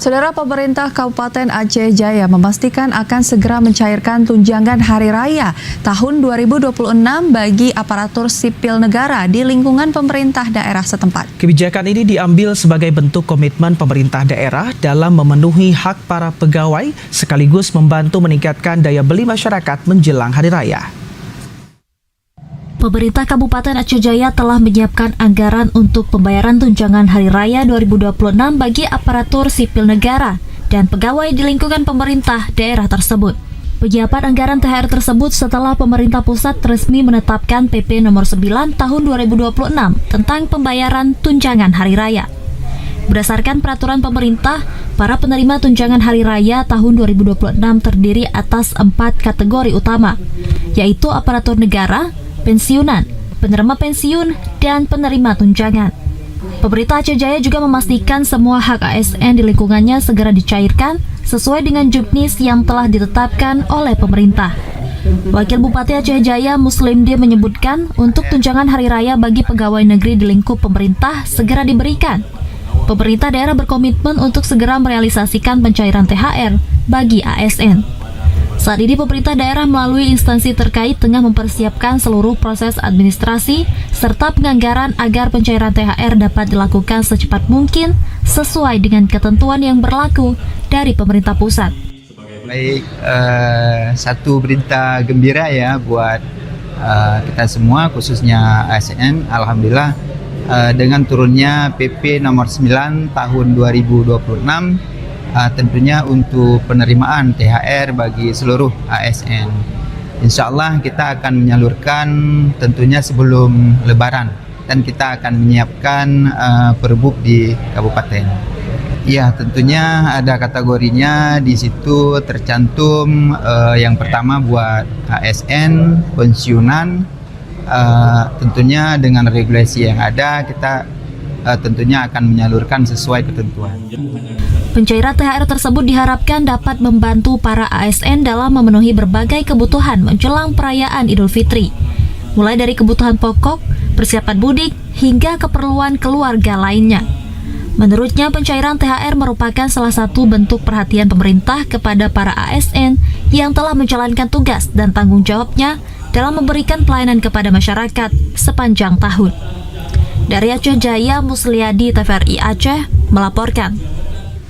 Saudara, pemerintah Kabupaten Aceh Jaya memastikan akan segera mencairkan tunjangan Hari Raya tahun 2026 bagi aparatur sipil negara di lingkungan pemerintah daerah setempat. Kebijakan ini diambil sebagai bentuk komitmen pemerintah daerah dalam memenuhi hak para pegawai sekaligus membantu meningkatkan daya beli masyarakat menjelang Hari Raya. Pemerintah Kabupaten Aceh Jaya telah menyiapkan anggaran untuk pembayaran tunjangan Hari Raya 2026 bagi aparatur sipil negara dan pegawai di lingkungan pemerintah daerah tersebut. Penyiapan anggaran THR tersebut setelah pemerintah pusat resmi menetapkan PP nomor 9 tahun 2026 tentang pembayaran tunjangan Hari Raya. Berdasarkan peraturan pemerintah, para penerima tunjangan Hari Raya tahun 2026 terdiri atas 4 kategori utama, yaitu aparatur negara, pensiunan, penerima pensiun, dan penerima tunjangan. Pemerintah Aceh Jaya juga memastikan semua hak ASN di lingkungannya segera dicairkan sesuai dengan juknis yang telah ditetapkan oleh pemerintah. Wakil Bupati Aceh Jaya Muslim D menyebutkan untuk tunjangan Hari Raya bagi pegawai negeri di lingkup pemerintah segera diberikan. Pemerintah daerah berkomitmen untuk segera merealisasikan pencairan THR bagi ASN. Saat ini pemerintah daerah melalui instansi terkait tengah mempersiapkan seluruh proses administrasi serta penganggaran agar pencairan THR dapat dilakukan secepat mungkin sesuai dengan ketentuan yang berlaku dari pemerintah pusat. Baik, satu berita gembira ya buat kita semua, khususnya ASN. Alhamdulillah dengan turunnya PP nomor 9 tahun 2026 tentunya untuk penerimaan THR bagi seluruh ASN. Insya Allah kita akan menyalurkan tentunya sebelum Lebaran dan kita akan menyiapkan perbuk di kabupaten. Ya, tentunya ada kategorinya di situ tercantum yang pertama buat ASN, pensiunan, tentunya dengan regulasi yang ada kita tentunya akan menyalurkan sesuai ketentuan. Pencairan THR tersebut diharapkan dapat membantu para ASN dalam memenuhi berbagai kebutuhan menjelang perayaan Idul Fitri, mulai dari kebutuhan pokok, persiapan mudik, hingga keperluan keluarga lainnya. Menurutnya, pencairan THR merupakan salah satu bentuk perhatian pemerintah kepada para ASN yang telah menjalankan tugas dan tanggung jawabnya dalam memberikan pelayanan kepada masyarakat sepanjang tahun. Dari Aceh Jaya, Musliadi TVRI Aceh melaporkan.